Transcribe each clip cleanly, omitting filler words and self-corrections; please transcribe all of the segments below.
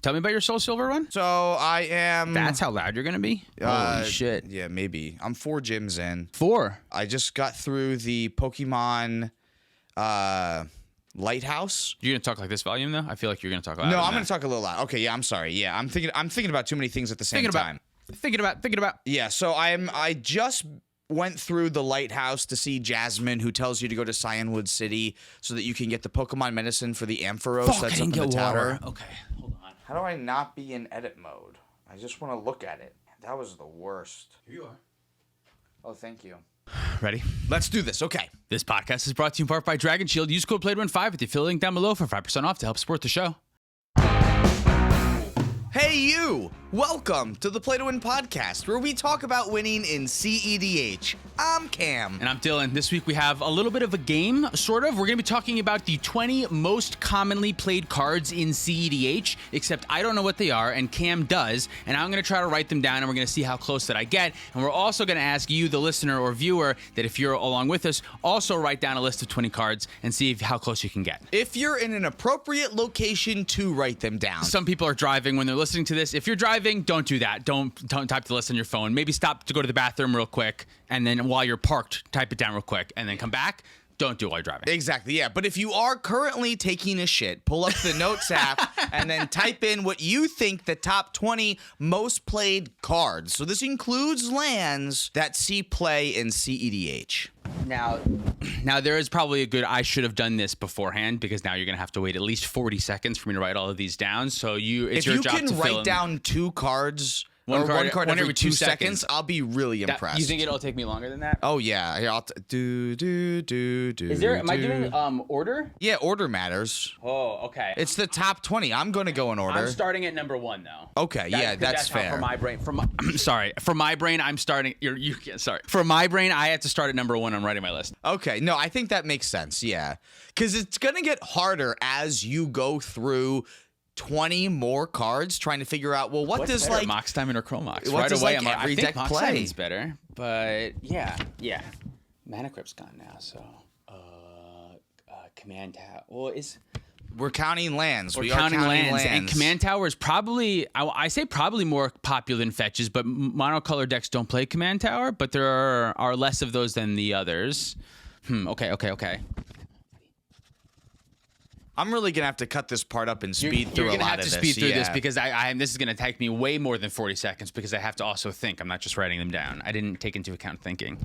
Tell me about your Soul Silver run. So I am... That's how loud you're going to be? Holy shit. Yeah, maybe. I'm 4 gyms in. 4? I just got through the Pokemon Lighthouse. You're going to talk like this volume, though? I feel like you're going to talk loud. No, I'm going to talk a little loud. Okay, yeah, I'm sorry. Yeah, I'm thinking about too many things at the same time. Thinking about. Yeah, so I just went through the Lighthouse to see Jasmine, who tells you to go to Cyanwood City so that you can get the Pokemon medicine for the Ampharos that's up in the tower. Okay, hold on. How do I not be in edit mode? I just want to look at it. That was the worst. Here you are. Oh, thank you. Ready? Let's do this. Okay. This podcast is brought to you in part by Dragon Shield. Use code PLAYED5 at the affiliate link down below for 5% off to help support the show. Hey you! Welcome to the Play to Win podcast, where we talk about winning in cEDH. I'm Cam. And I'm Dylan. This week we have a little bit of a game, sort of. We're going to be talking about the 20 most commonly played cards in cEDH, except I don't know what they are, and Cam does, and I'm going to try to write them down, and we're going to see how close that I get. And we're also going to ask you, the listener or viewer, that if you're along with us, also write down a list of 20 cards and see how close you can get. If you're in an appropriate location to write them down. Some people are driving when they're listening to this. If you're driving, don't do that. Don't type the list on your phone. Maybe stop to go to the bathroom real quick, and then while you're parked, type it down real quick, and then come back. Don't do it while you're driving. Exactly, yeah. But if you are currently taking a shit, pull up the Notes app and then type in what you think the top 20 most played cards. So this includes lands that see play in cEDH. Now there is probably a good I should have done this beforehand, because now you're going to have to wait at least 40 seconds for me to write all of these down. So it's your job to fill in. If you can write down 2 cards... One card every 2 seconds, I'll be really impressed. You think it'll take me longer than that? Oh, yeah. Here, I'll do. Is there, am I doing order? Yeah, order matters. Oh, okay. It's the top 20. I'm going to go in order. I'm starting at number 1, though. Okay, yeah, that's fair. For my brain, sorry. For my brain, I'm starting, sorry. For my brain, I have to start at number 1. I'm writing my list. Okay, no, I think that makes sense, yeah. Because it's going to get harder as you go through 20 more cards trying to figure out, well, what's does better, like Mox Diamond or Chromox? What right does away, like I every think deck Mox play? Diamond's better, but yeah. Mana Crypt's gone now, so Command Tower. Well, we're counting lands. We're counting lands, and Command Tower is probably I say probably more popular than fetches, but monocolor decks don't play Command Tower, but there are less of those than the others. Okay. I'm really gonna have to cut this part up and speed through a lot of this. You're gonna have to speed through this, because this is gonna take me way more than 40 seconds, because I have to also think. I'm not just writing them down. I didn't take into account thinking.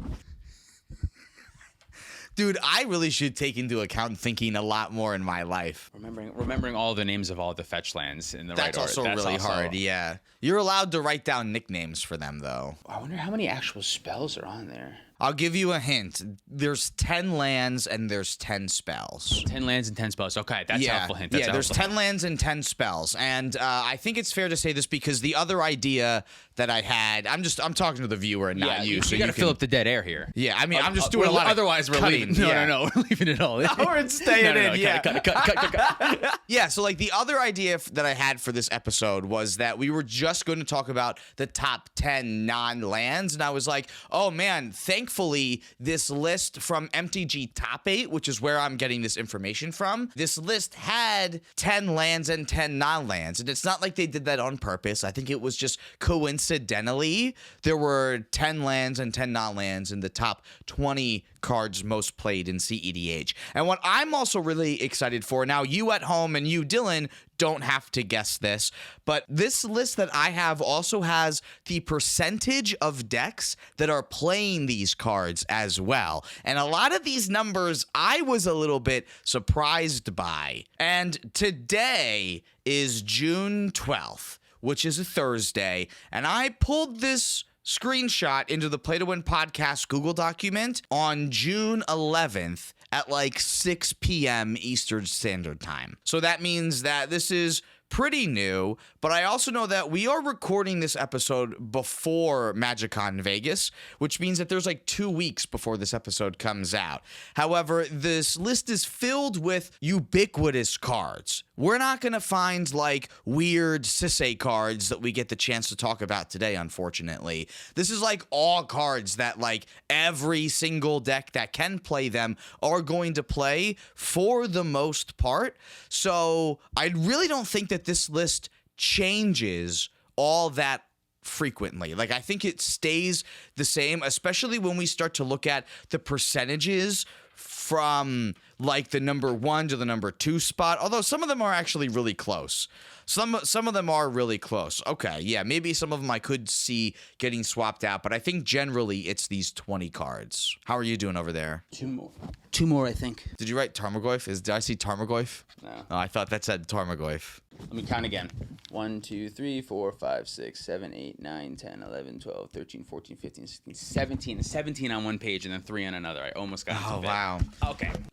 Dude, I really should take into account thinking a lot more in my life. Remembering all the names of all the fetch lands in the right order. That's also really hard, yeah. You're allowed to write down nicknames for them, though. I wonder how many actual spells are on there. I'll give you a hint. There's 10 lands and there's 10 spells. 10 lands and 10 spells. Okay, that's a helpful hint. There's 10 lands and 10 spells. And I think it's fair to say this because the other idea that I had, I'm talking to the viewer and not you. So you got to fill up the dead air here. Yeah, I mean, I'm just doing a lot of otherwise we're cutting. leaving. No, we're leaving it all in. We're staying in, yeah. Cut. Yeah, so like the other idea that I had for this episode was that we were just going to talk about the top 10 non-lands. And I was like, oh man, thankfully, this list from MTG Top 8, which is where I'm getting this information from, this list had 10 lands and 10 non-lands. And it's not like they did that on purpose. I think it was just coincidentally there were 10 lands and 10 non-lands in the top 20 cards most played in cEDH. And what I'm also really excited for, now you at home and you, Dylan, don't have to guess this, but this list that I have also has the percentage of decks that are playing these cards as well. And a lot of these numbers I was a little bit surprised by. And today is June 12th, which is a Thursday, and I pulled this screenshot into the Play to Win podcast Google document on June 11th at like 6 p.m. Eastern Standard Time. So that means that this is pretty new, but I also know that we are recording this episode before MagicCon Vegas, which means that there's like 2 weeks before this episode comes out. However, this list is filled with ubiquitous cards. We're not going to find like weird Sisei cards that we get the chance to talk about today, unfortunately. This is like all cards that like every single deck that can play them are going to play for the most part. So I really don't think that this list changes all that frequently. Like, I think it stays the same, especially when we start to look at the percentages from like the number 1 to the number 2 spot, although some of them are actually really close. Some of them are really close. Okay, yeah, maybe some of them I could see getting swapped out, but I think generally it's these 20 cards. How are you doing over there? 2 more, I think. Did you write Tarmogoyf? Did I see Tarmogoyf? No. Oh, I thought that said Tarmogoyf. Let me count again. 1, 2, 3, 4, 5, 6, 7, 8, 9, 10, 11, 12, 13, 14, 15, 16, 17. 17 on one page and then 3 on another. I almost got it. Oh, wow.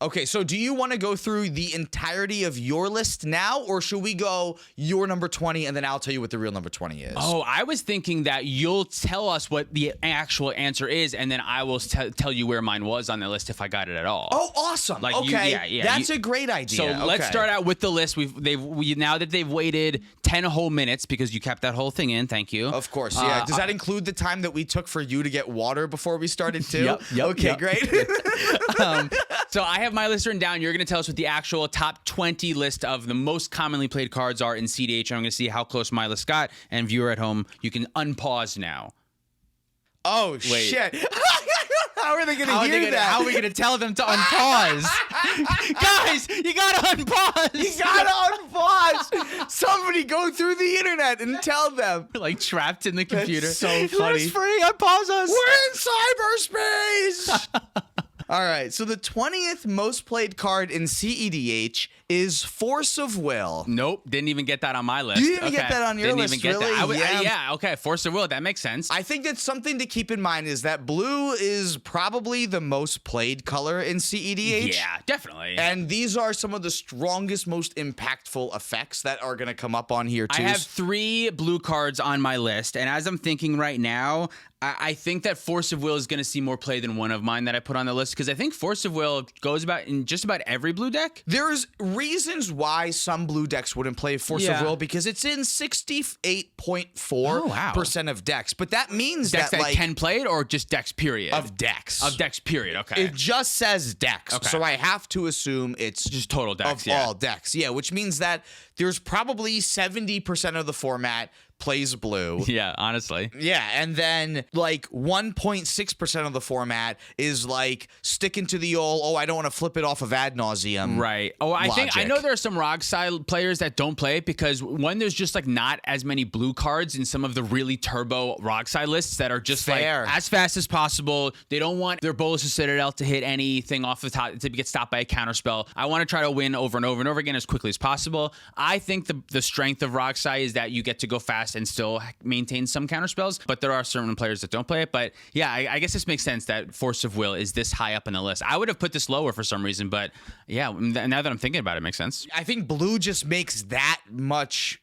Okay, so do you want to go through the entirety of your list now, or should we go your number 20 and then I'll tell you what the real number 20 is? Oh, I was thinking that you'll tell us what the actual answer is, and then I will tell you where mine was on the list if I got it at all. Oh, awesome. Like okay. That's a great idea. So let's start out with the list. Now that they've waited 10 whole minutes because you kept that whole thing in. Thank you. Of course, yeah. Does that include the time that we took for you to get water before we started too? Yep. Okay, great. So I have my list written down. You're going to tell us what the actual top 20 list of the most commonly played cards are in cEDH. I'm going to see how close my list got. And viewer at home, you can unpause now. Oh, shit. How are they going to hear that? How are we going to tell them to unpause? Guys, you got to unpause. You got to unpause. Somebody go through the internet and tell them. Like trapped in the computer. That's so funny. Let us free. Unpause us. We're in cyberspace. All right, so the 20th most played card in cEDH is Force of Will. Nope, didn't even get that on my list. You didn't even get that on your list, really? Yeah. Yeah, okay, Force of Will, that makes sense. I think that's something to keep in mind is that blue is probably the most played color in cEDH. Yeah, definitely. And these are some of the strongest, most impactful effects that are going to come up on here, too. I have 3 blue cards on my list, and as I'm thinking right now, I think that Force of Will is going to see more play than one of mine that I put on the list, because I think Force of Will goes about in just about every blue deck. There's reasons why some blue decks wouldn't play Force of Will, because it's in 68.4% of decks. But that means decks that like, can play it, or just decks, period? Of decks. Of decks, period, okay. It just says decks. Okay. So I have to assume it's just total decks, of all decks. Yeah, which means that there's probably 70% of the format plays blue. Yeah, honestly. Yeah, and then like 1.6% of the format is like sticking to the old, I don't want to flip it off of ad nauseum. Right. Oh, I know there are some ROG style players that don't play it because one, there's just like not as many blue cards in some of the really turbo ROG side lists that are just like as fast as possible. They don't want their Bolus of Citadel to hit anything off the top to get stopped by a counterspell. I want to try to win over and over and over again as quickly as possible. I think the strength of ROG side is that you get to go fast and still maintain some counterspells, but there are certain players that don't play it. But yeah, I guess this makes sense that Force of Will is this high up on the list. I would have put this lower for some reason, but yeah, now that I'm thinking about it, it makes sense. I think blue just makes that much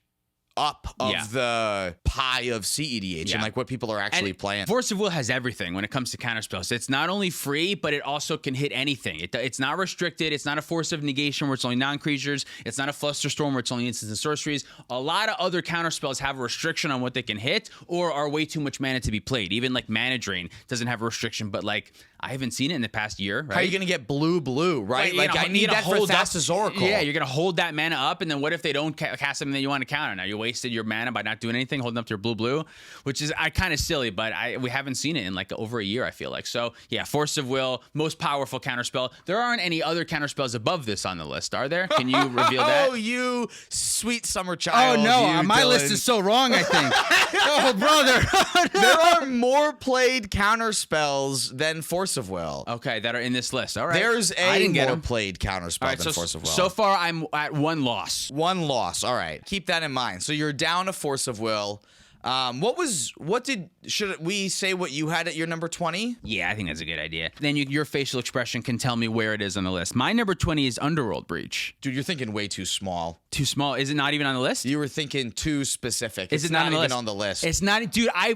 up of the pie of cEDH and like what people are actually playing. Force of Will has everything when it comes to counterspells. It's not only free, but it also can hit anything. It's not restricted. It's not a Force of Negation where it's only non-creatures. It's not a Fluster Storm where it's only instants and sorceries. A lot of other counterspells have a restriction on what they can hit or are way too much mana to be played. Even like Mana Drain doesn't have a restriction, but like I haven't seen it in the past year. Right? How are you going to get blue, right? Like I need that for Thassa's Oracle. Yeah, you're going to hold that mana up, and then what if they don't cast something that you want to counter? Now you wasted your mana by not doing anything, holding up to your blue, which is kind of silly, but we haven't seen it in like over a year, I feel like. So yeah, Force of Will, most powerful counterspell. There aren't any other counterspells above this on the list, are there? Can you reveal that? Oh, you sweet summer child. Oh no, my list is so wrong, I think. Oh brother. No. There are more played counterspells than Force of Will. Okay, that are in this list. All right. There's a more played counterspell than Force of Will. So far, I'm at 1 loss. 1 loss. All right. Keep that in mind. So you're down to Force of Will. Should we say what you had at your number 20? Yeah, I think that's a good idea. Then your facial expression can tell me where it is on the list. My number 20 is Underworld Breach. Dude, you're thinking way too small. Too small? Is it not even on the list? You were thinking too specific. Is it not even on the list? It's not, dude. I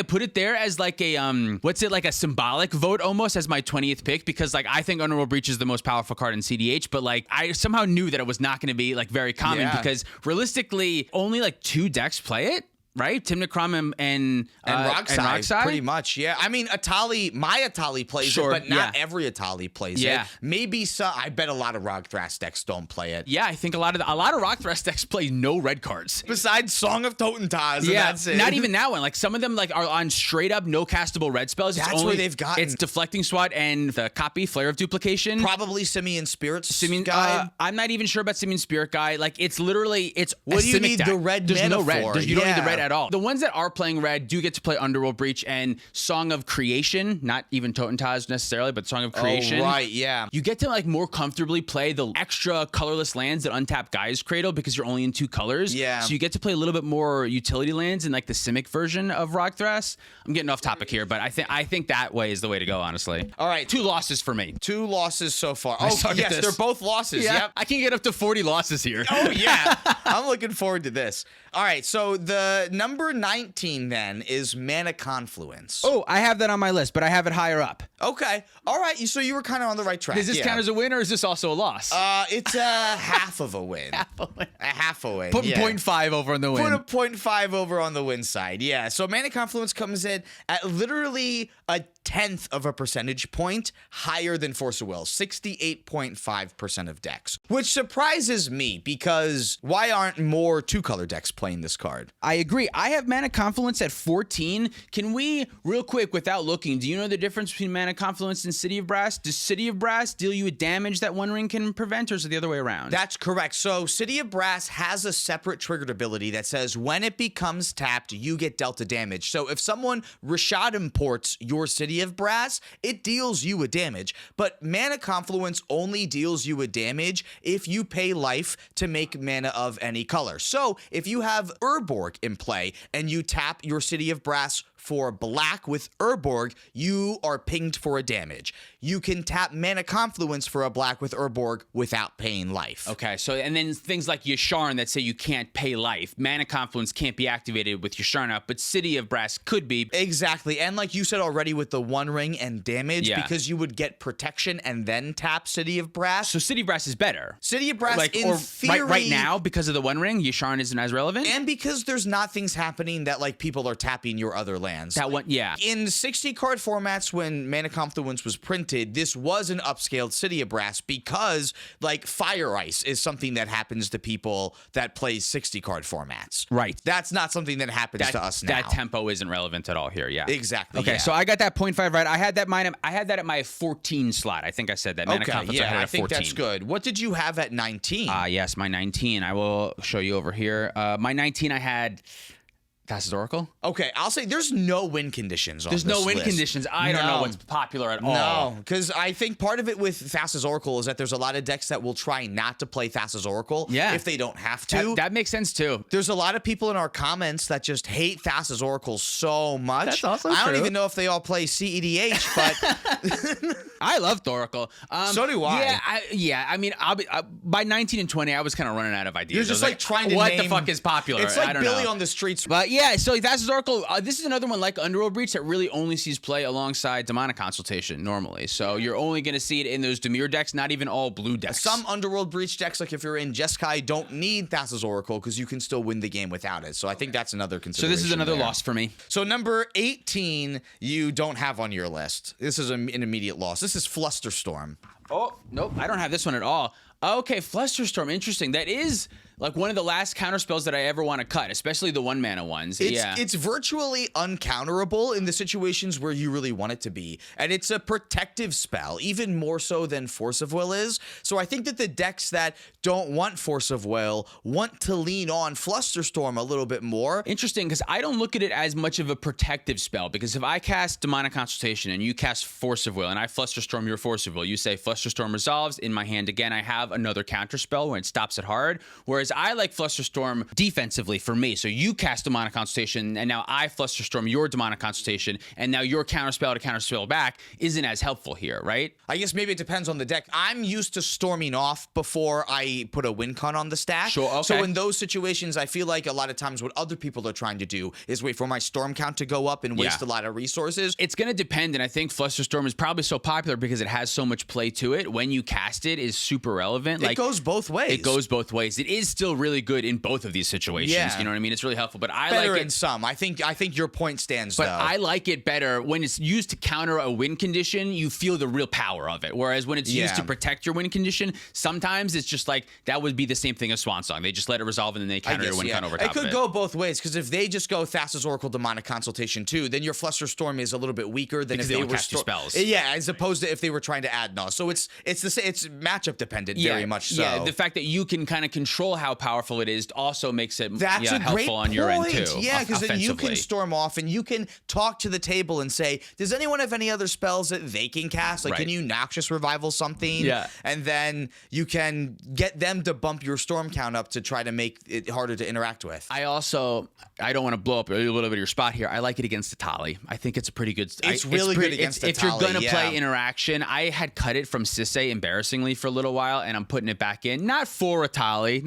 put it there as like a like a symbolic vote almost as my 20th pick because like I think Underworld Breach is the most powerful card in cEDH, but like I somehow knew that it was not going to be like very common because realistically only like 2 decks play it. right? Timnicrum and Roxai, pretty much, yeah. I mean, my Atali plays it, but not every Atali plays it. Maybe some. I bet a lot of Rogthras decks don't play it. Yeah, I think a lot of Rogthras decks play no red cards. Besides Song of Totentas, yeah, and that's it. Not even that one. Like some of them like are on straight up no castable red spells. That's where they've gotten. It's Deflecting Swat and the copy, Flare of Duplication. Probably Simian Spirits Guide. I'm not even sure about Simian Spirit Guide. Like it's literally, what do you need the red There's mana no red. for? You don't need the red at all. The ones that are playing red do get to play Underworld Breach and Song of Creation, not even Totentas necessarily, but Song of Creation. Oh, right, yeah. You get to like more comfortably play the extra colorless lands that untap Gaia's Cradle because you're only in 2 colors. Yeah. So you get to play a little bit more utility lands in like the Simic version of Rogthras. I'm getting off topic here, but I think that way is the way to go, honestly. All right. 2 losses for me. 2 losses so far. Oh, yes, they're both losses. Yeah. Yep. I can get up to 40 losses here. Oh, yeah. I'm looking forward to this. All right, so the number 19 then is Mana Confluence. Oh, I have that on my list, but I have it higher up. Okay. All right, so you were kind of on the right track. Does this count as a win, or is this also a loss? It's a half of a win. A half a win. Put 0.5 over on the win. Put a 0.5 over on the win side. Yeah, so Mana Confluence comes in at literally a 1/10 of a percentage point higher than Force of Will, 68.5% of decks, which surprises me because why aren't more 2-color decks playing this card? I agree. I have Mana Confluence at 14. Can we, real quick, without looking, do you know the difference between Mana Confluence and City of Brass? Does City of Brass deal you with damage that One Ring can prevent, or is it the other way around? That's correct. So City of Brass has a separate triggered ability that says when it becomes tapped, you get dealt a damage. So if someone Rashad imports your City of Brass, it deals you a damage. But Mana Confluence only deals you a damage if you pay life to make mana of any color. So if you have Urborg in play and you tap your City of Brass for black with Urborg, you are pinged for a damage. You can tap Mana Confluence for a black with Urborg without paying life. Okay, so and then things like Yasharn that say you can't pay life. Mana Confluence can't be activated with Yasharn up, but City of Brass could be. Exactly, and like you said already with the One Ring and damage, because you would get protection and then tap City of Brass. So City of Brass is better. City of Brass, like, in theory, right now, because of the One Ring, Yasharn isn't as relevant, and because there's not things happening that like people are tapping your other lands. That one, yeah. In 60-card formats, when Mana Confluence was printed, this was an upscaled City of Brass because, like, Fire Ice is something that happens to people that play 60-card formats. Right. That's not something that happens to us now. That tempo isn't relevant at all here, yeah. Exactly, Okay, so I got that 0.5 right. I had that at my 14 slot. I think I said that. Mana Confluence, I think that's good. What did you have at 19? Yes, my 19. I will show you over here. My 19, I had Thassa's Oracle. Okay, I'll say there's no win conditions on this There's no win list. conditions. I don't know what's popular at all. No, because I think part of it with Thassa's Oracle is that there's a lot of decks that will try not to play Thassa's Oracle if they don't have to. That makes sense, too. There's a lot of people in our comments that just hate Thassa's Oracle so much. That's also I don't true. even know if they all play cEDH, but... I love Thoracle. So do I. Yeah, I mean, by 19 and 20, I was kind of running out of ideas. You're just like trying to what name... the fuck is popular? It's like I don't Billy know. on the streets. But yeah, so Thassa's Oracle, this is another one like Underworld Breach that really only sees play alongside Demonic Consultation normally. So you're only going to see it in those Dimir decks, not even all blue decks. Some Underworld Breach decks, like if you're in Jeskai, don't need Thassa's Oracle because you can still win the game without it. So I think that's another consideration. So this is another there. loss for me. So number 18, you don't have on your list. This is an immediate loss. This is Fluster Storm. Oh, nope, I don't have this one at all. Okay, Fluster Storm, interesting. That is like one of the last counter spells that I ever want to cut, especially the 1-mana ones. It's virtually uncounterable in the situations where you really want it to be. And it's a protective spell, even more so than Force of Will is. So I think that the decks that don't want Force of Will want to lean on Fluster Storm a little bit more. Interesting, because I don't look at it as much of a protective spell, because if I cast Demonic Consultation and you cast Force of Will and I Fluster Storm your Force of Will, you say Fluster Storm resolves, in my hand again I have another counter spell when it stops it hard, whereas I like Fluster Storm defensively for me. So you cast Demonic Consultation, and now I Fluster Storm your Demonic Consultation, and now your counterspell to counterspell back isn't as helpful here, right? I guess maybe it depends on the deck. I'm used to storming off before I put a win con on the stack. Sure, okay. So in those situations, I feel like a lot of times what other people are trying to do is wait for my storm count to go up and waste a lot of resources. It's going to depend, and I think Fluster Storm is probably so popular because it has so much play to it. When you cast it is super relevant. It goes both ways. It goes both ways. It is still really good in both of these situations. Yeah. You know what I mean? It's really helpful. But I Better like in it. some. I think your point stands, But though. I like it better when it's used to counter a win condition. You feel the real power of it. Whereas when it's used to protect your win condition, sometimes it's just like that would be the same thing as Swan Song. They just let it resolve and then they counter your win con over top of it. It could go both ways, because if they just go Thassa's Oracle Demonic Consultation too, then your Fluster Storm is a little bit weaker than Because if they they don't were cast your spells. Yeah, as opposed to if they were trying to add null. So it's matchup dependent, very much so. Yeah, the fact that you can kind of control how powerful it is also makes it That's a helpful great on point. your end too. Yeah, because then you can offensively. storm off and you can talk to the table and say, does anyone have any other spells that they can cast? Like, Right. can you Noxious Revival something? Yeah. And then you can get them to bump your storm count up to try to make it harder to interact with. I don't want to blow up a little bit of your spot here. I like it against Atali. I think it's a pretty good. It's really good against If you're Atali, gonna yeah. play interaction, I had cut it from Sisei embarrassingly for a little while, and I'm putting it back in. Not for Atali,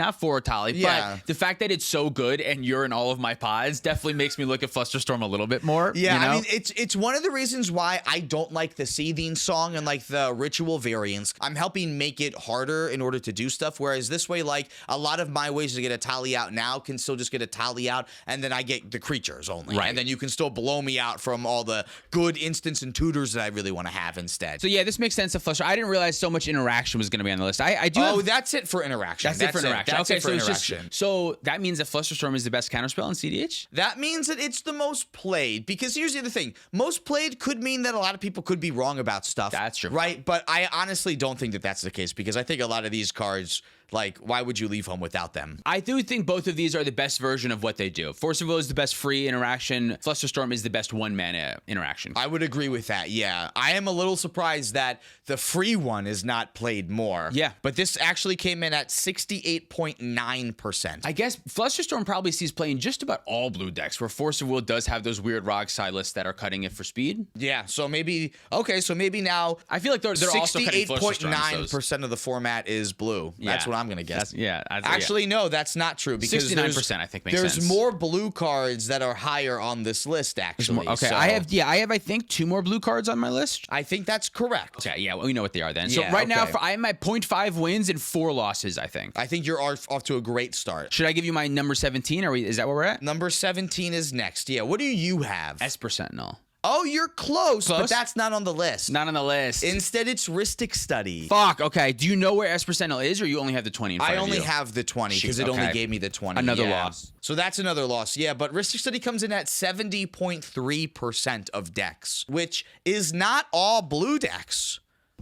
Yeah. but the fact that it's so good and you're in all of my pods definitely makes me look at Fluster Storm a little bit more. Yeah, you know? I mean, it's one of the reasons why I don't like the Seething Song and like the ritual variants. I'm helping make it harder in order to do stuff, whereas this way, like a lot of my ways to get a tally out now can still just get a tally out, and then I get the creatures only. Right. And then you can still blow me out from all the good instants and tutors that I really want to have instead. So yeah, this makes sense to Fluster. I didn't realize so much interaction was going to be on the list. I do. Oh, have, that's it for interaction. that's it for interaction. That's okay, it for so it's interaction. just so that means that Fluster Storm is the best counterspell in CDH. That means that it's the most played, because here's the other thing. Most played could mean that a lot of people could be wrong about stuff. That's true. Right? But I honestly don't think that that's the case, because I think a lot of these cards, like, why would you leave home without them? I do think both of these are the best version of what they do. Force of Will is the best free interaction. Fluster Storm is the best one-mana interaction. I would agree with that, yeah. I am a little surprised that the free one is not played more. Yeah. But this actually came in at 68.9%. I guess Fluster Storm probably sees play in just about all blue decks, where Force of Will does have those weird Rog side lists that are cutting it for speed. Yeah, so maybe now I feel like they're also cutting Fluster Storm. 68.9% of the format is blue. That's what I'm going to guess. Actually, no, that's not true, because 69% I think makes there's sense. more blue cards that are higher on this list, actually. Okay, so I have I think 2 more blue cards on my list. I think that's correct. Okay, yeah, well, we know what they are then. So Yeah, right now okay. I'm at 0.5 wins and 4 losses, I think. I think you're off to a great start. Should I give you my number 17? Is that where we're at? Number 17 is next. Yeah, what do you have? Esper Sentinel. Oh, you're close, but Close? that's not on the list. Not on the list. Instead, it's Rhystic Study. Fuck, okay. Do you know where Esper Sentinel is, or you only have the 20 in front I of you? only have the 20 because Shoot, it only okay. gave me the 20. Another yeah. loss. So that's another loss. Yeah, but Rhystic Study comes in at 70.3% of decks, which is not all blue decks.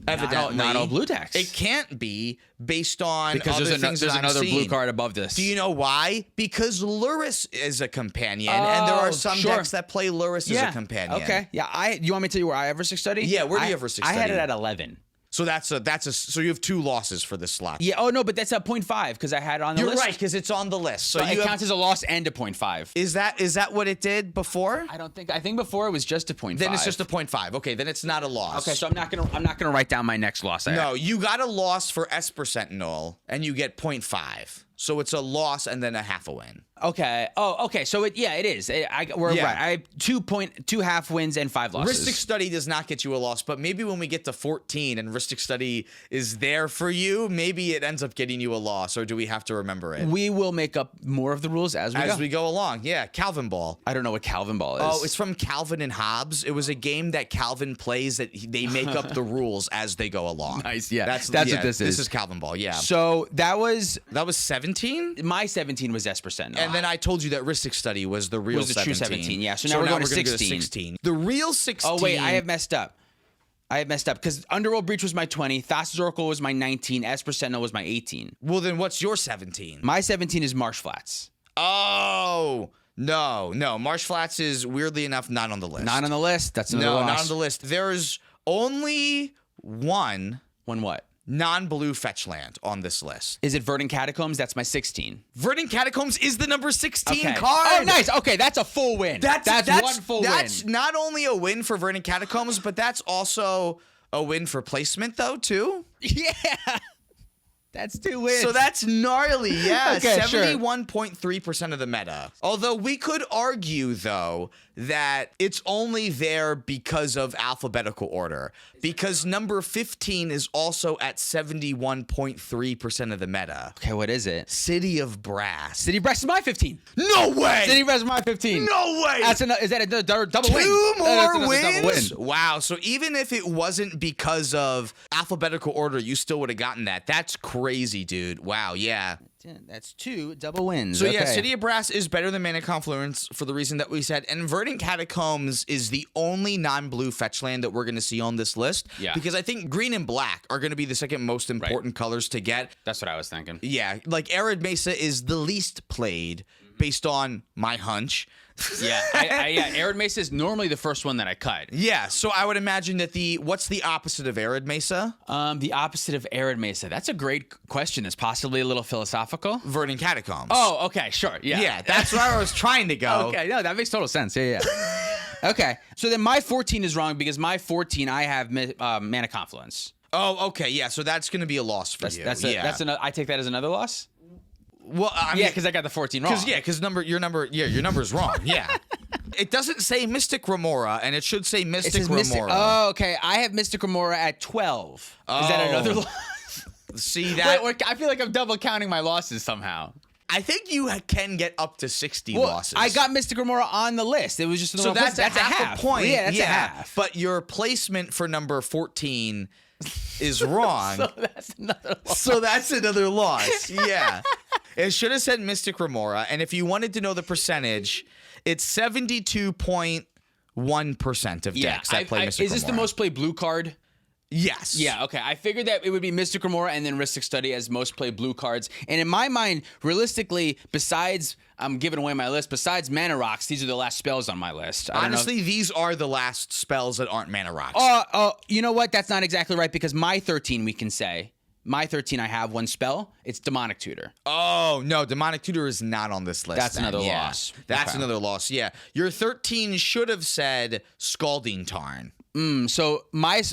Evidently, Not all blue decks. It can't be based on because other there's, things there's that I'm another blue seeing. card above this. Do you know why? Because Luris is a companion, and there are some sure. decks that play Luris as a companion. Okay. Yeah. You want me to tell you where I have Rhystic Study? Yeah, where do you have Rhystic I had Study? it at 11. So so you have 2 losses for this slot. Yeah. Oh no, but that's at 0.5 because I had it on the You're list. right, because it's on the list. So But you it counts as a loss and a 0.5. Is that what it did before? I think before it was just a 0.5. Then it's just a 0.5. Okay, then it's not a loss. Okay, so I'm not gonna write down my next loss. No, you got a loss for Esper Sentinel, and you get 0.5. So it's a loss and then a half a win. Okay. Oh, okay. So it is. We're Yeah. right. I have 2 half wins and 5 losses. Rhystic Study does not get you a loss, but maybe when we get to 14 and Rhystic Study is there for you, maybe it ends up getting you a loss, or do we have to remember it? We will make up more of the rules as we go. go along. Yeah, Calvin Ball. I don't know what Calvin Ball is. Oh, it's from Calvin and Hobbes. It was a game that Calvin plays that they make up the rules as they go along. Nice, yeah. That's what this is. This is Calvin Ball, yeah. So that was 17? my 17 was Esper Sentinel. And then I told you that Rhystic Study was the real 17. True 17, yeah. So now we're going to gonna 16. go to 16. The real 16. Oh, wait, I have messed up. Because Underworld Breach was my 20, Thassa's Oracle was my 19, Esper Sentinel was my 18. Well, then what's your 17? My 17 is Marsh Flats. Oh, no. Marsh Flats is, weirdly enough, not on the list. Not on the list. That's another loss. not on the list. There's only one One what? non-blue fetch land on this list. Is it Verdant Catacombs? That's my 16. Verdant Catacombs is the number 16 Okay. card. Oh, nice. Okay, that's a full win. That's one full That's win. not only a win for Verdant Catacombs, but that's also a win for placement, though, too. Yeah. That's 2 wins. So that's gnarly, yeah. Okay, sure. 71.3% of the meta. Although we could argue, though, that it's only there because of alphabetical order. Because number 15 is also at 71.3% of the meta. Okay, what is it? City of Brass. City of Brass is my 15. No way! City of Brass is my 15. No way! Is that a double win? Two That's more another double wins? win. Wow. So even if it wasn't because of alphabetical order, you still would have gotten that. That's crazy, dude. Wow, yeah. That's 2 double wins. So okay. yeah, City of Brass is better than Mana Confluence for the reason that we said. And Verdant Catacombs is the only non-blue fetch land that we're going to see on this list. Yeah. Because I think green and black are going to be the second most important colors to get. That's what I was thinking. Yeah, like Arid Mesa is the least played based on my hunch. Yeah, Arid Mesa is normally the first one that I cut. Yeah, so I would imagine that what's the opposite of Arid Mesa? The opposite of Arid Mesa. That's a great question. It's possibly a little philosophical. Verdant Catacombs. Oh, okay, sure. Yeah. Yeah, that's where I was trying to go. Okay, no, that makes total sense. Yeah. Okay, so then my 14 is wrong because my 14 I have Mana Confluence. Oh, okay, yeah, so that's going to be a loss for you. That's I take that as another loss. Well, I mean, because I got the 14 wrong. Because your number is wrong. Yeah. It doesn't say Mystic Remora, and it should say Mystic Remora. Oh, okay. I have Mystic Remora at 12. Is that another loss? See that? Wait, I feel like I'm double counting my losses somehow. I think you can get up to 60 losses. I got Mystic Remora on the list. It was just so that's a half a point. Yeah, that's a half. But your placement for number 14 is wrong. So that's another loss. Yeah. It should have said Mystic Remora, and if you wanted to know the percentage, it's 72.1% of decks that play Mystic Remora. Is this the most played blue card? Yes. Yeah, okay. I figured that it would be Mystic Remora and then Rhystic Study as most played blue cards. And in my mind, realistically, besides, I'm giving away my list, besides Mana Rocks, these are the last spells on my list. Honestly, these are the last spells that aren't Mana Rocks. You know what? That's not exactly right because my 13, we can say. My 13, I have one spell. It's Demonic Tutor. Oh, no. Demonic Tutor is not on this list. That's another loss. That's another loss, yeah. Your 13 should have said Scalding Tarn. So I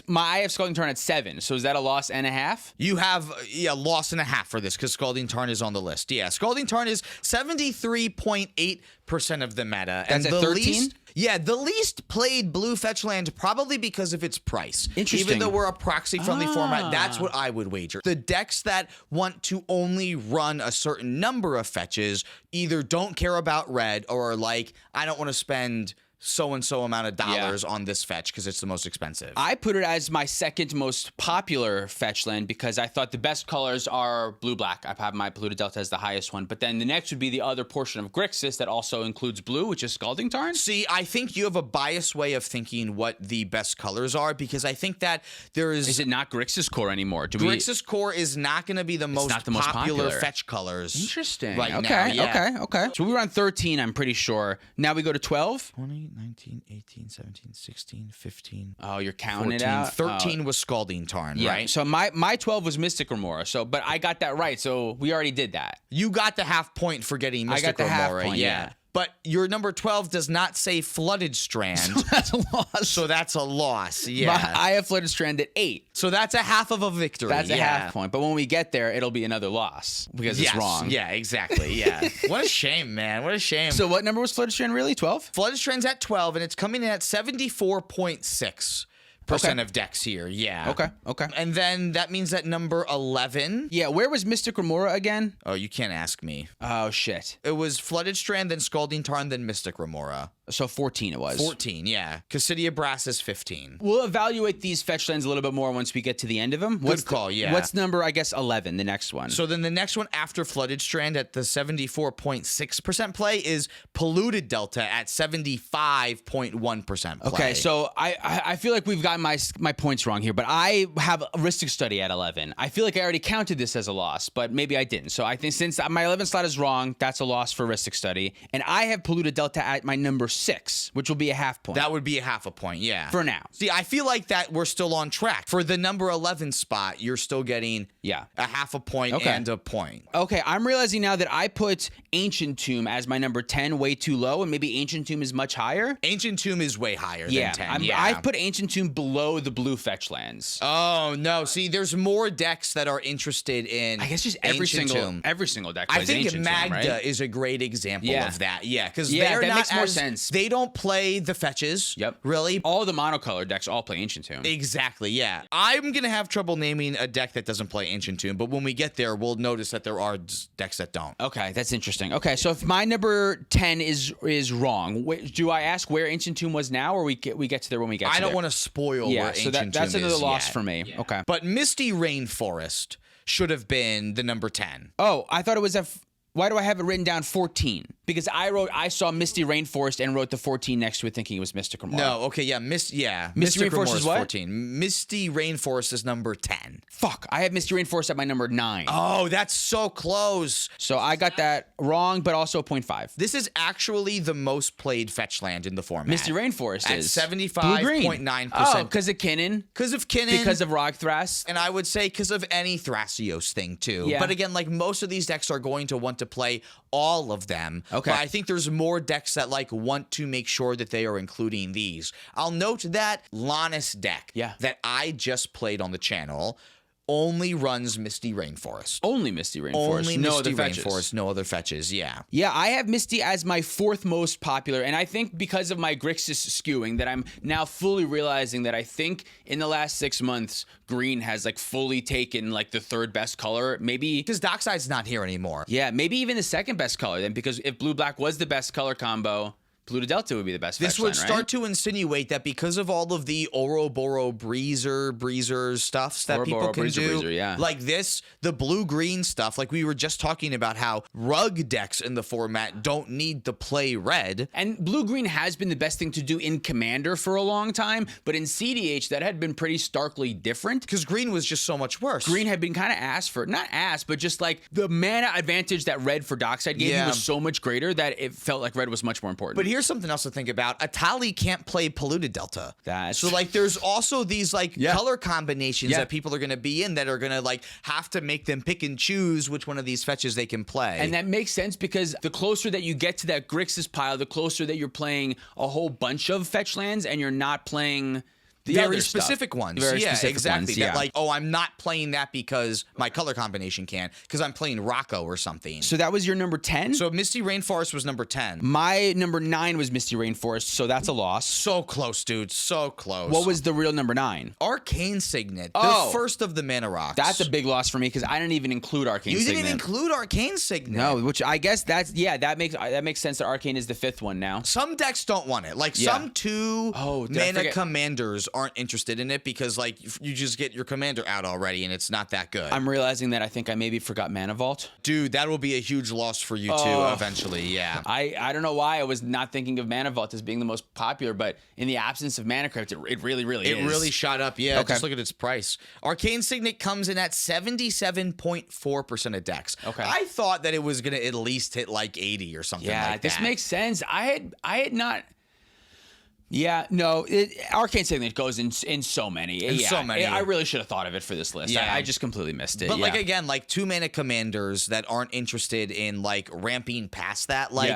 have Scalding Tarn at 7. So is that a loss and a half? You have loss and a half for this because Scalding Tarn is on the list. Yeah, Scalding Tarn is 73.8% of the meta. That's at 13? The least played blue fetch land probably because of its price. Interesting. Even though we're a proxy-friendly format, that's what I would wager. The decks that want to only run a certain number of fetches either don't care about red or are like, I don't want to spend so-and-so amount of dollars on this fetch because it's the most expensive. I put it as my second most popular fetch land because I thought the best colors are blue-black. I have my Polluted Delta as the highest one. But then the next would be the other portion of Grixis that also includes blue, which is Scalding Tarn. See, I think you have a biased way of thinking what the best colors are because I think that there is... Is it not Grixis Core anymore? Grixis Core is not going to be the most popular fetch colors. Interesting. Right now. Okay. So we were on 13, I'm pretty sure. Now we go to 12? 20, 19, 18, 17, 16, 15. Oh, you're counting 14, it out? 13 was Scalding Tarn, right? So my 12 was Mystic Remora. But I got that right, so we already did that. You got the half point for getting Mystic Remora. Half point, yeah. But your number 12 does not say Flooded Strand. So that's a loss. So that's a loss, yeah. I have Flooded Strand at 8. So that's a half of a victory. That's a half point. But when we get there, it'll be another loss because it's wrong. Yeah, exactly, yeah. What a shame, man. What a shame. So what number was Flooded Strand really? 12? Flooded Strand's at 12, and it's coming in at 74.6%. Of decks here, yeah. Okay. And then that means that number 11. Yeah, where was Mystic Remora again? Oh, you can't ask me. Oh, shit. It was Flooded Strand, then Scalding Tarn, then Mystic Remora. So 14 it was. 14, yeah. Because City of Brass is 15. We'll evaluate these fetch lands a little bit more once we get to the end of them. Good call, yeah. What's number, I guess, 11, the next one? So then the next one after Flooded Strand at the 74.6% play is Polluted Delta at 75.1% play. Okay, so I feel like we've got my points wrong here, but I have Rhystic Study at 11. I feel like I already counted this as a loss, but maybe I didn't. So I think since my 11th slot is wrong, that's a loss for Rhystic Study. And I have Polluted Delta at my number 6, which will be a half point. That would be a half a point, yeah. For now. See, I feel like that we're still on track. For the number 11 spot, you're still getting a half a point and a point. Okay, I'm realizing now that I put Ancient Tomb as my number 10 way too low, and maybe Ancient Tomb is much higher. Ancient Tomb is way higher than 10. I've put Ancient Tomb below the blue fetch lands. Oh, no. See, there's more decks that are interested in I guess just every single deck plays Ancient Tomb, right? Magda is a great example of that. Yeah, because that makes more sense. They don't play the fetches. Yep. Really. All the monocolor decks all play Ancient Tomb. Exactly, yeah. I'm going to have trouble naming a deck that doesn't play Ancient Tomb, but when we get there, we'll notice that there are decks that don't. Okay, that's interesting. Okay, so if my number 10 is wrong, do I ask where Ancient Tomb was now, or we get to there when we get to there? I don't want to spoil where Ancient Tomb is. That's another loss for me. Yeah. Okay. But Misty Rainforest should have been the number 10. Oh, I thought it was why do I have it written down 14? Because I saw Misty Rainforest and wrote the 14 next to it thinking it was Mystic Remora. No, okay, yeah. Misty Rainforest is what? 14. Misty Rainforest is number 10. Fuck, I have Misty Rainforest at my number 9. Oh, that's so close. So I got that wrong, but also 0.5. This is actually the most played fetch land in the format. Misty Rainforest at is 75.9%. Oh, because of Kinnan? Because of Kinnan. Because of Rogthras? And I would say because of any Thrasios thing, too. Yeah. But again, like most of these decks are going to want to play all of them. Okay. But I think there's more decks that like want to make sure that they are including these. I'll note that Lannis deck that I just played on the channel only runs Misty Rainforest. Only Misty Rainforest. Only no Misty other fetches. Rainforest, no other fetches, yeah. Yeah, I have Misty as my 4th most popular, and I think because of my Grixis skewing that I'm now fully realizing that I think in the last 6 months, green has like fully taken like the 3rd best color. Maybe because Dockside's not here anymore. Yeah, maybe even the 2nd best color then, because if blue-black was the best color combo, Blue to Delta would be the best. This would line, start right? to insinuate that because of all of the Ouroboros breezers stuffs that people can do, like this, the blue-green stuff, like we were just talking about how rug decks in the format don't need to play red. And blue-green has been the best thing to do in Commander for a long time, but in cEDH, that had been pretty starkly different. Because green was just so much worse. Green had been kind of not ass, but just like the mana advantage that red for Dockside gave you was so much greater that it felt like red was much more important. But here's something else to think about. Atali can't play Polluted Delta. So like there's also these like color combinations that people are going to be in that are going to like have to make them pick and choose which one of these fetches they can play. And that makes sense because the closer that you get to that Grixis pile, the closer that you're playing a whole bunch of fetch lands and you're not playing the very specific ones. Very specific exactly. Ones, like, oh, I'm not playing that because my color combination can, because I'm playing Rocco or something. So that was your number 10? So Misty Rainforest was number 10. My number 9 was Misty Rainforest, so that's a loss. So close, dude. So close. What was the real number 9? Arcane Signant. The first of the Mana Rocks. That's a big loss for me because I didn't even include Arcane Signant. You didn't include Arcane Signant. No, which I guess that makes sense that Arcane is the 5th one now. Some decks don't want it. Like some 2 mana commanders aren't interested in it because like you just get your commander out already and it's not that good. I'm realizing that I think I maybe forgot Manavolt. Dude, that will be a huge loss for you too eventually, yeah. I don't know why I was not thinking of Manavolt as being the most popular, but in the absence of Mana Crypt, it really is. It really shot up, yeah. Okay. Just look at its price. Arcane Signant comes in at 77.4% of decks. Okay. I thought that it was going to at least hit like 80 or something like that. Yeah, this makes sense. I had not... Yeah, no, Arcane Signant goes in so many. So many. I really should have thought of it for this list. I just completely missed it. But like again, like 2 mana commanders that aren't interested in like ramping past that. Like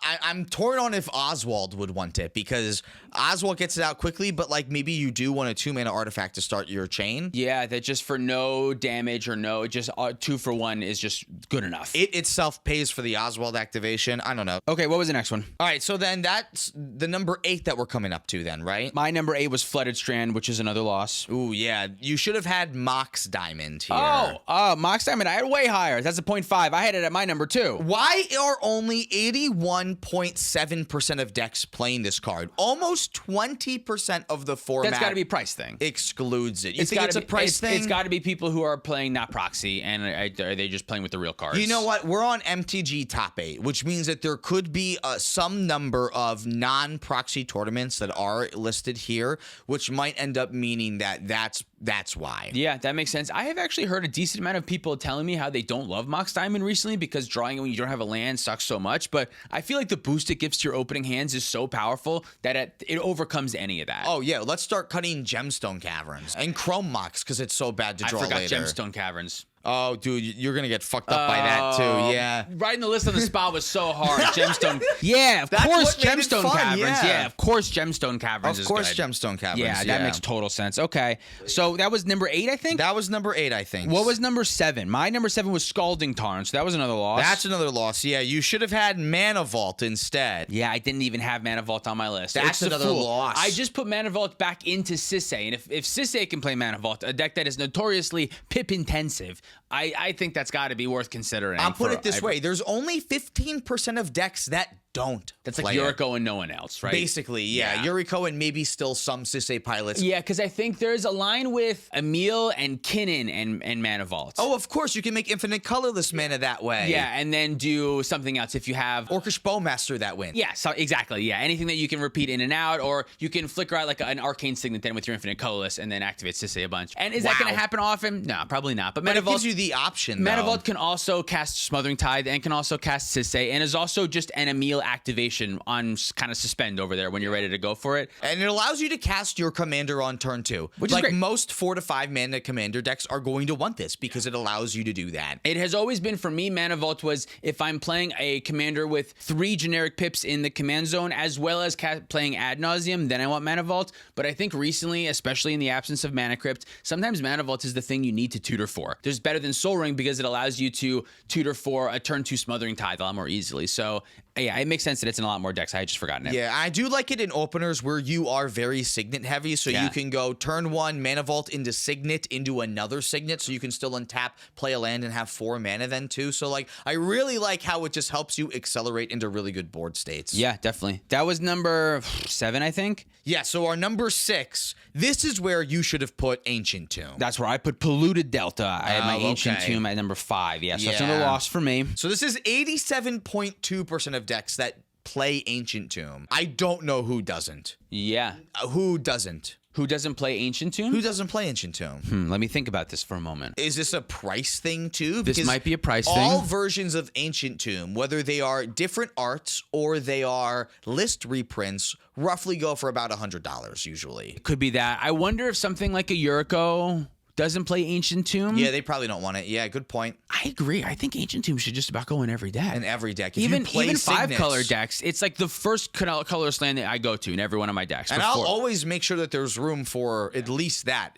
I'm torn on if Oswald would want it because Oswald gets it out quickly, but like maybe you do want a 2 mana artifact to start your chain. Yeah, that just for no damage or just 2 for 1 is just good enough. It itself pays for the Oswald activation. I don't know. Okay, what was the next one? All right, so then that's the number 8 that we're coming up to then, right? My number 8 was Flooded Strand, which is another loss. Ooh, yeah. You should have had Mox Diamond here. Oh, Mox Diamond. I had way higher. That's a 0.5. I had it at my number 2. Why are only 81.7% of decks playing this card? Almost 20% of the format. That's got to be a price thing. Excludes it. You think it's a price thing? It's got to be people who are playing not proxy, and are they just playing with the real cards? You know what? We're on MTG top 8, which means that there could be some number of non-proxy tournament requirements that are listed here, which might end up meaning that that's why. Yeah, that makes sense. I have actually heard a decent amount of people telling me how they don't love Mox Diamond recently because drawing when you don't have a land sucks so much. But I feel like the boost it gives to your opening hands is so powerful that it overcomes any of that. Oh, yeah. Let's start cutting Gemstone Caverns and Chrome Mox because it's so bad to draw later. I forgot Gemstone Caverns. Oh, dude, you're going to get fucked up by that, too. Yeah. Writing the list on the spot was so hard. Gemstone. Yeah, of That's course, what made it Gemstone fun, Caverns. yeah. Of course, Gemstone Caverns is good. Of course, Gemstone Caverns. Yeah, that makes total sense. Okay. So that was number 8, I think? That was number 8, I think. What was number 7? My number 7 was Scalding Tarn, so that was another loss. That's another loss. Yeah, you should have had Manavolt instead. Yeah, I didn't even have Manavolt on my list. That's another loss. I just put Manavolt back into Sisay, and if Sisay can play Manavolt, a deck that is notoriously pip intensive, I think that's got to be worth considering. I'll put it this way. There's only 15% of decks that don't. That's like Yuriko and no one else, right? Basically, yeah. Yuriko and maybe still some Sisay pilots. Yeah, because I think there's a line with Emil and Kinnan and Manavolt. Oh, of course. You can make infinite colorless mana that way. Yeah, and then do something else if you have Orcish Bowmaster that wins. Yeah, so exactly. Yeah, anything that you can repeat in and out, or you can flicker out like an Arcane Signant then with your infinite colorless and then activate Sisay a bunch. And is that going to happen often? No, probably not. But it Manavolt gives you the option, though. Manavolt can also cast Smothering Tithe and can also cast Sisay, and is also just an Emil activation on kind of suspend over there when you're ready to go for it. And it allows you to cast your commander on turn 2. Which is great. Most 4 to 5 mana commander decks are going to want this because it allows you to do that. It has always been for me, Manavolt was if I'm playing a commander with 3 generic pips in the command zone as well as playing Ad Nauseam, then I want Manavolt. But I think recently, especially in the absence of Mana Crypt, sometimes Manavolt is the thing you need to tutor for. There's better than Soul Ring because it allows you to tutor for a turn 2 Smothering Tithe a lot more easily. So yeah, it makes sense that it's in a lot more decks. I had just forgotten it. Yeah, I do like it in openers where you are very Signet heavy, so you can go turn 1, Manavolt into Signet into another Signet, so you can still untap, play a land, and have 4 mana then too. So like, I really like how it just helps you accelerate into really good board states. Yeah, definitely. That was number 7, I think. Yeah, so our number 6, this is where you should have put Ancient Tomb. That's where I put Polluted Delta. I had my Ancient Tomb at number 5. Yeah, so that's another loss for me. So this is 87.2% of decks that play Ancient Tomb. I don't know who doesn't. Yeah. Who doesn't? Who doesn't play Ancient Tomb? Who doesn't play Ancient Tomb? Let me think about this for a moment. Is this a price thing too? This might be a price thing. All versions of Ancient Tomb, whether they are different arts or they are list reprints, roughly go for about $100 usually. It could be that. I wonder if something like a Yuriko doesn't play Ancient Tomb. Yeah, they probably don't want it. Yeah, good point. I agree. I think Ancient Tomb should just about go in every deck. In every deck. If even you play 5-color decks, it's like the first colorless land that I go to in every one of my decks. And I'll always make sure that there's room for at least that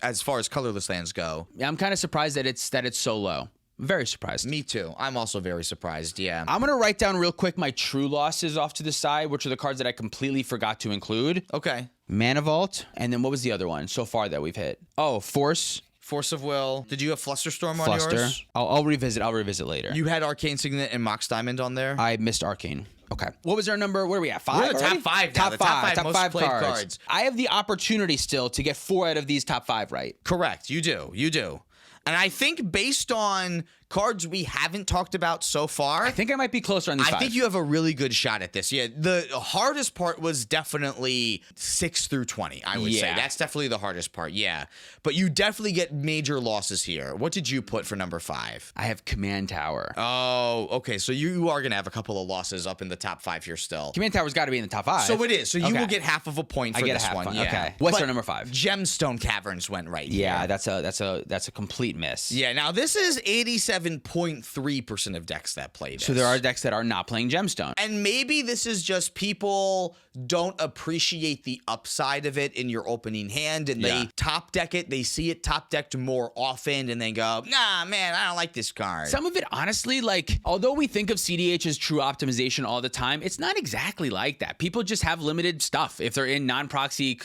as far as colorless lands go. I'm kind of surprised that it's so low. Very surprised. Me too. I'm also very surprised, yeah. I'm going to write down real quick my true losses off to the side, which are the cards that I completely forgot to include. Okay. Manavolt, and then what was the other one so far that we've hit? Oh, Force. Force of Will. Did you have Fluster Storm on yours? I'll revisit later. You had Arcane Signant and Mox Diamond on there? I missed Arcane. Okay. What was our number? Where are we at? 5? We're in the top 5 now. Top five most played cards. I have the opportunity still to get 4 out of these top 5 right. Correct. You do. And I think based on cards we haven't talked about so far, I think I might be closer on these 5. I think you have a really good shot at this. Yeah, the hardest part was definitely 6 through 20, I would say. That's definitely the hardest part, yeah. But you definitely get major losses here. What did you put for number 5? I have Command Tower. Oh, okay. So you are going to have a couple of losses up in the top 5 here still. Command Tower's got to be in the top 5. So it is. So you will get half of a point for this one. Yeah. Okay. What's our number 5? Gemstone Caverns went right here. Yeah, that's a complete miss. Yeah, now this is 87.3% of decks that play this. So there are decks that are not playing Gemstone. And maybe this is just people don't appreciate the upside of it in your opening hand, and they top deck it. They see it top decked more often, and they go, nah, man, I don't like this card. Some of it, honestly, like, although we think of cEDH as true optimization all the time, it's not exactly like that. People just have limited stuff. If they're in non-proxy,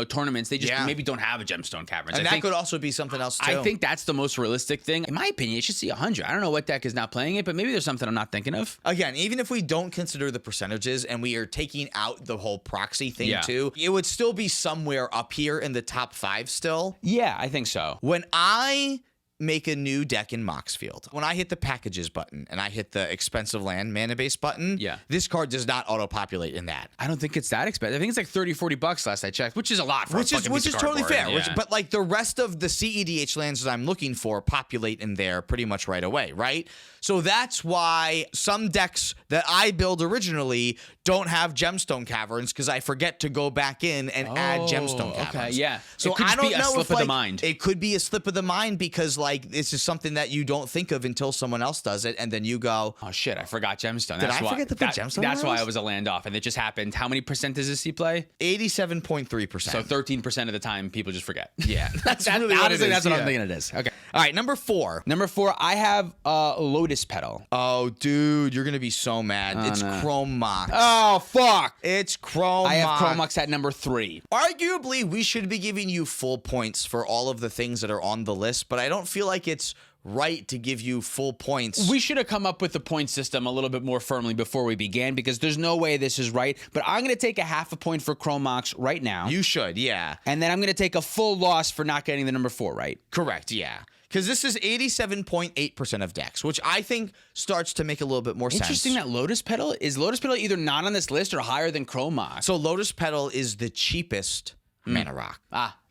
tournaments, they just maybe don't have a Gemstone Cavern. And that could also be something else, too. I think that's the most realistic thing. In my opinion, it should see 100. I don't know what deck is not playing it, but maybe there's something I'm not thinking of. Again, even if we don't consider the percentages and we are taking out the whole proxy thing too, it would still be somewhere up here in the top 5 still. Yeah, I think so. When I make a new deck in MOXFIELD, when I hit the packages button and I hit the expensive land mana base button, this card does not auto-populate in that. I don't think it's that expensive. I think it's like $30-$40 last I checked, which is a lot for which a is fucking piece of totally cardboard. fair. But like the rest of the cEDH lands that I'm looking for populate in there pretty much right away, right? So that's why some decks that I build originally don't have Gemstone Caverns, because I forget to go back in and add Gemstone Caverns. Okay, yeah. So it could I don't be a know slip if of like, the mind. it could be a slip of the mind, because like this is something that you don't think of until someone else does it, and then you go, oh shit, I forgot Gemstone. Did I forget to put Gemstone? That's why I was a land off, and it just happened. How many percent does this C play? 87.3%. So 13% of the time, people just forget. Yeah, that's really what honestly, it is. that's what I'm thinking it is. Okay. All right, number 4. Number 4, I have Lotus Pedal. Oh, dude, you're gonna be so mad. It's Chrome Mox. Oh fuck! It's Chrome I have Mox. Chrome Mox at number 3. Arguably, we should be giving you full points for all of the things that are on the list, but I don't feel like it's right to give you full points. We should have come up with the point system a little bit more firmly before we began, because there's no way this is right. But I'm going to take a half a point for Chrome Mox right now. You should, yeah. And then I'm going to take a full loss for not getting the number 4 right. Correct, yeah. Because this is 87.8% of decks, which I think starts to make a little bit more sense. Interesting that Lotus Pedal is either not on this list or higher than Chrome Mox. So Lotus Pedal is the cheapest mana rock.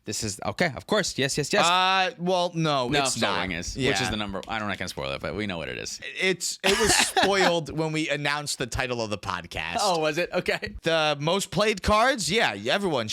This is okay. Of course, yes. Well, no, it's not. Soulwing is, which is the number. I'm not gonna spoil it, but we know what it is. It was spoiled when we announced the title of the podcast. Oh, was it? Okay. The most played cards, yeah, everyone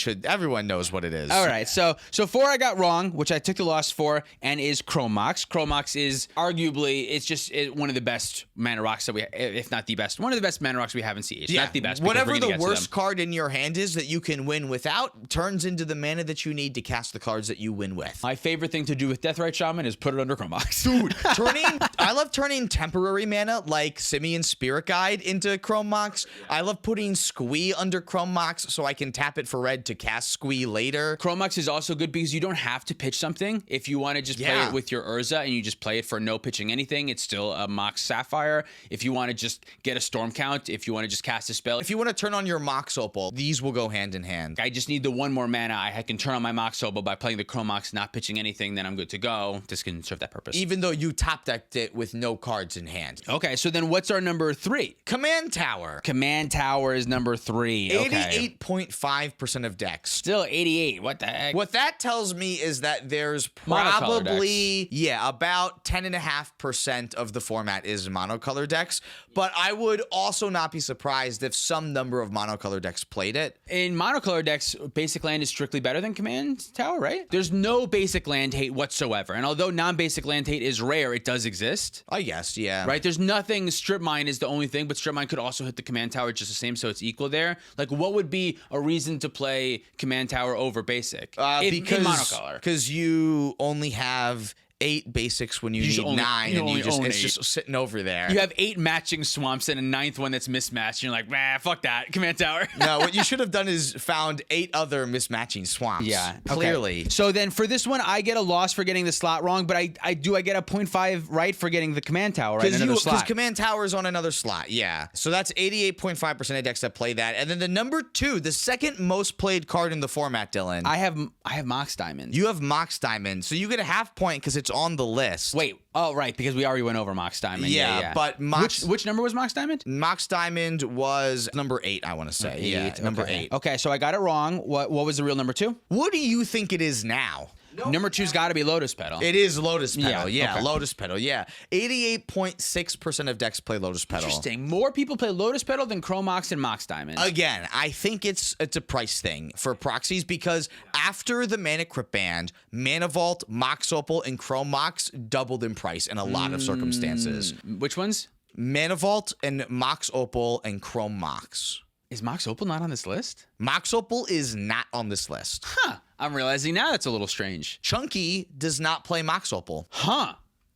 knows what it is. All right, so 4 I got wrong, which I took the loss for, and is Chrome Mox. Chrome Mox is arguably one of the best mana rocks that we, if not the best, one of the best mana rocks we have in CEDH. Yeah, not the best. Whatever the worst card in your hand is that you can win without turns into the mana that you need to cast the cards that you win with. My favorite thing to do with Deathrite Shaman is put it under Chrome Mox. Dude, I love turning temporary mana like Simian Spirit Guide into Chrome Mox. I love putting Squee under Chrome Mox so I can tap it for red to cast Squee later. Chrome Mox is also good because you don't have to pitch something. If you want to just play it with your Urza and you just play it for no pitching anything, it's still a Mox Sapphire. If you want to just get a Storm Count, if you want to just cast a spell. If you want to turn on your Mox Opal, these will go hand in hand. I just need the one more mana. I can turn on my Mox Opal by playing the Chrome Mox, not pitching anything, then I'm good to go. This can serve that purpose. Even though you top decked it with no cards in hand. Okay, so then what's our number 3? Command Tower. Command Tower is number 3. Okay. 88.5% of decks. Still 88. What the heck? What that tells me is that there's Monocolor probably, about 10.5% of the format is monocolor decks. But I would also not be surprised if some number of monocolor decks played it. In monocolor decks, basic land is strictly better than Command Tower, right? There's no basic land hate whatsoever. And although non-basic land hate is rare, it does exist. I guess, yeah. Right? There's nothing. Strip Mine is the only thing, but Strip Mine could also hit the Command Tower just the same, so it's equal there. Like, what would be a reason to play Command Tower over basic? In monocolor. Because you only have 8 basics when you need 9, and it's just sitting over there. You have 8 matching swamps and a 9th one that's mismatched. And you're like, fuck that, Command Tower. No, what you should have done is found 8 other mismatching swamps. Yeah, clearly. Okay. So then for this one, I get a loss for getting the slot wrong, but I get a 0.5 right for getting the Command Tower right in another slot. Because Command Tower is on another slot, yeah. So that's 88.5% of decks that play that. And then the number 2, the second most played card in the format, Dylan. I have Mox Diamond. You have Mox Diamond, so you get a half point because it's on the list. Wait, oh right, because we already went over Mox Diamond. Yeah. But which number was Mox Diamond? Mox Diamond was number 8, I want to say. 8, yeah, number 8. Okay, so I got it wrong. What was the real number 2? What do you think it is now? Number 2's got to be Lotus Pedal. It is Lotus Pedal. Yeah, okay. Lotus Pedal. Yeah, 88.6% of decks play Lotus Pedal. Interesting. More people play Lotus Pedal than Chrome Mox and Mox Diamond. Again, I think it's a price thing for proxies because after the Mana Crypt Band, Manavolt, Mox Opal, and Chrome Mox doubled in price in a lot of circumstances. Which ones? Manavolt and Mox Opal and Chrome Mox. Is Mox Opal not on this list? Mox Opal is not on this list. Huh. I'm realizing now that's a little strange. Chunky does not play Mox Opal. Huh.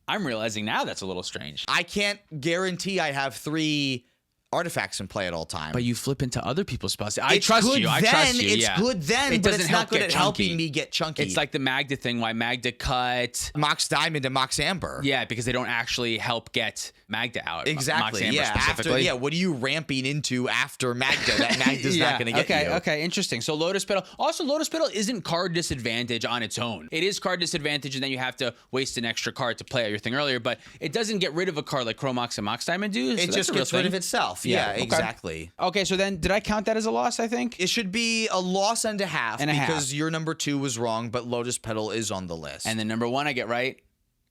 I'm realizing now that's a little strange. I can't guarantee I have 3 artifacts in play at all times. But you flip into other people's spells. I trust you. It's yeah. good then, It but doesn't it's help not good get at chunky. helping me get chunky. It's like the Magda thing, why Magda cut. Mox Diamond and Mox Amber. Yeah, because they don't actually help get Magda out. Exactly. Mox Amber Yeah. specifically. What are you ramping into after Magda? That Magda's not going to get you. Okay, interesting. So Lotus Pedal. Also, Lotus Pedal isn't card disadvantage on its own. It is card disadvantage, and then you have to waste an extra card to play out your thing earlier, but it doesn't get rid of a card like Chromox and Mox Diamond do. So It just gets rid of itself. Yeah, okay. exactly. Okay, so then did I count that as a loss, I think? It should be a loss and a half And a half. because your number 2 was wrong, but Lotus Pedal is on the list. And then number 1 I get right.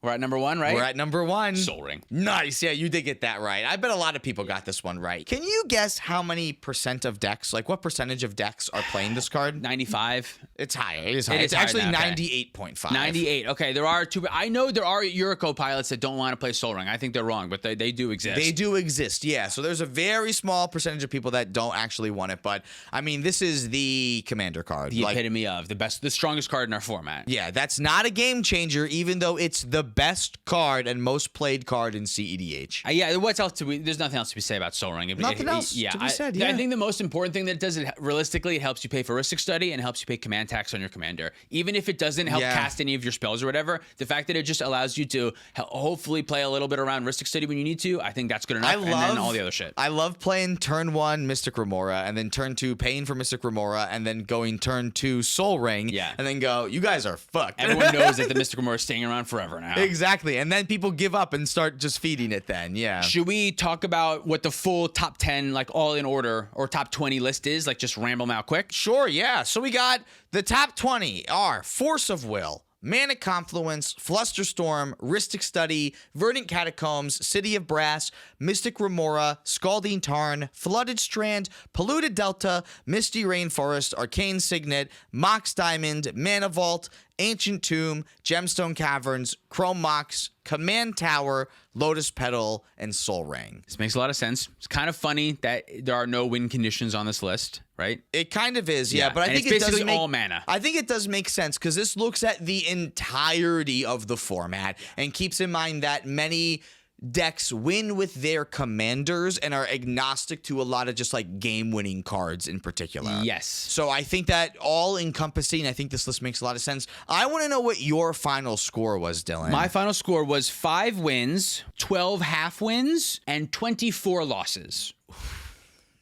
We're at number 1, right? We're at number 1. Soul Ring. Nice. Yeah, you did get that right. I bet a lot of people got this one right. Can you guess how many percent of decks, like what percentage of decks are playing this card? 95. It's higher. It is higher. It is It's higher actually than that, okay. 98.5. 98. Okay, there are two. I know there are Yuriko pilots that don't want to play Soul Ring. I think they're wrong, but they do exist. They do exist, yeah. So there's a very small percentage of people that don't actually want it. But, I mean, this is the commander card. The epitome of the strongest card in our format. Yeah, that's not a game changer, even though it's the best card and most played card in cEDH. Yeah, what's else there's nothing else to be said about Soul Ring. Nothing else to be said, yeah. I think the most important thing that it does, realistically, it helps you pay for Rhystic Study and helps you pay command tax on your commander. Even if it doesn't help cast any of your spells or whatever, the fact that it just allows you to hopefully play a little bit around Rhystic Study when you need to, I think that's good enough. And then all the other shit. I love playing turn 1 Mystic Remora and then turn 2 paying for Mystic Remora and then going turn 2 Soul Ring and then go, you guys are fucked. Everyone knows that the Mystic Remora is staying around forever now. Exactly. And then people give up and start just feeding it then. Yeah. Should we talk about what the full top 10, like all in order, or top 20 list is? Like just ramble them out quick? Sure, yeah. So we got the top 20 are Force of Will, Manic Confluence, Fluster Storm, Rhystic Study, Verdant Catacombs, City of Brass, Mystic Remora, Scalding Tarn, Flooded Strand, Polluted Delta, Misty Rainforest, Arcane Signant, Mox Diamond, Manavolt, Ancient Tomb, Gemstone Caverns, Chrome Mox, Command Tower, Lotus Pedal, and Soul Ring. This makes a lot of sense. It's kind of funny that there are no win conditions on this list, right? It kind of is, yeah. But I think it's it does basically make all mana. I think it does make sense because this looks at the entirety of the format and keeps in mind that many decks win with their commanders and are agnostic to a lot of just like game-winning cards in particular. Yes. So I think that all encompassing, I think this list makes a lot of sense. I want to know what your final score was, Dylan. My final score was 5 wins, 12 half wins, and 24 losses.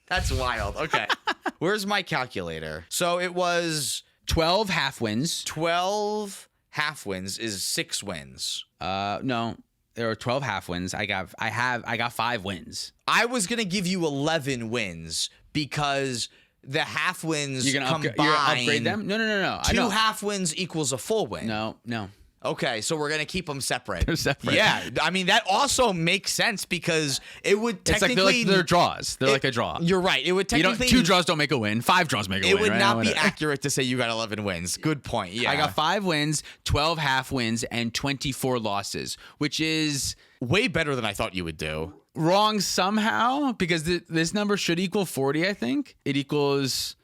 That's wild. Okay. Where's my calculator? So it was 12 half wins. 12 half wins is 6 wins. No. There were 12 half wins. I got 5 wins. I was gonna give you 11 wins because the half wins You're gonna combine. upgrade them? No. 2 half wins equals a full win. No. Okay, so we're gonna keep them separate. They're separate. Yeah, I mean that also makes sense because it would technically they're draws. They're like a draw. You're right. It would technically 2 draws don't make a win. 5 draws make a win. It would right? not be accurate to say you got 11 wins. Good point. Yeah, I got 5 wins, 12 half wins, and 24 losses, which is way better than I thought you would do. Wrong somehow because this number should equal 40. I think it equals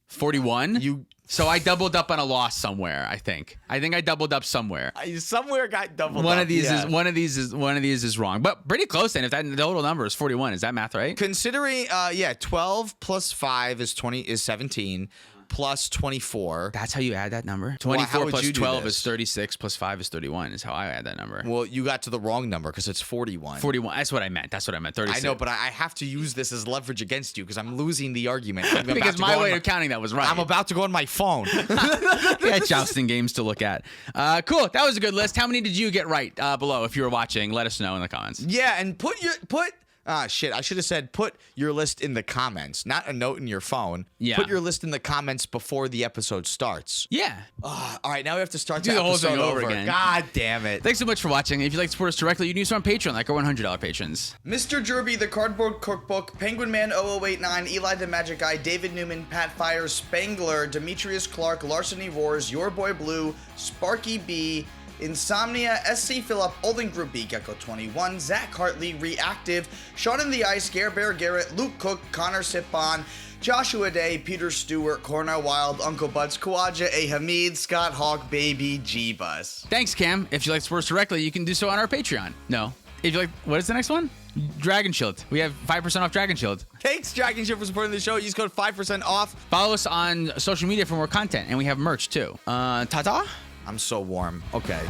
41. So I doubled up on a loss somewhere. I think I doubled up somewhere. Somewhere got doubled one up. Of these yeah. is one of these is wrong, but pretty close. Then if that the total number is 41, is that math right? Considering 12 plus 5 is 17. Plus 24. That's how you add that number? 24 plus 12 this? is 36, plus 5 is 31 is how I add that number. Well, you got to the wrong number because it's 41. 41. That's what I meant. 36. I know, but I have to use this as leverage against you because I'm losing the argument. Because my way of counting that was right. I'm about to go on my phone. Yeah, jousting games to look at. Cool. That was a good list. How many did you get right below? If you were watching, let us know in the comments. Yeah, and put I should have said put your list in the comments, not a note in your phone. Yeah. Put your list in the comments before the episode starts. Yeah. All right, now we have to start Do the whole episode thing over again. God damn it. Thanks so much for watching. If you'd like to support us directly, you can do so on Patreon, like our $100 patrons. Mr. Jerby, the Cardboard Cookbook, Penguin Man 0089, Eli the Magic Guy, David Newman, Pat Fire, Spangler, Demetrius Clark, Larceny Roars, Your Boy Blue, Sparky B, Insomnia, SC Phillip, Olden Group B, Gecko 21, Zach Hartley, Reactive, Sean in the Ice, Gare Bear Garrett, Luke Cook, Connor Sipon, Joshua Day, Peter Stewart, Cornell Wild, Uncle Buds, Kawaja, A. Hamid, Scott Hawk, Baby, G-Bus. Thanks, Cam. If you'd like to support us directly, you can do so on our Patreon. No. If you like, what is the next one? Dragon Shield. We have 5% off Dragon Shield. Thanks, Dragon Ship, for supporting the show. Use code 5% off. Follow us on social media for more content, and we have merch too. Ta-ta? I'm so warm. Okay.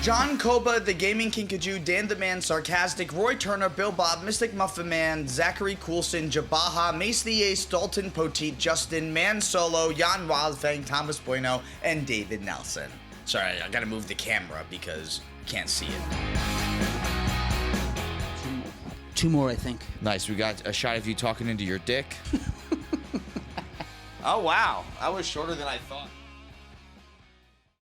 John Koba, the Gaming Kinkajou, Dan the Man Sarcastic, Roy Turner, Bill Bob, Mystic Muffin Man, Zachary Coulson, Jabaha, Mace the Ace, Dalton Poteet, Justin, Man Solo, Jan Wildfang, Thomas Bueno, and David Nelson. Sorry, I gotta move the camera because you can't see it. Two more, I think. Nice, we got a shot of you talking into your dick. Oh, wow. I was shorter than I thought.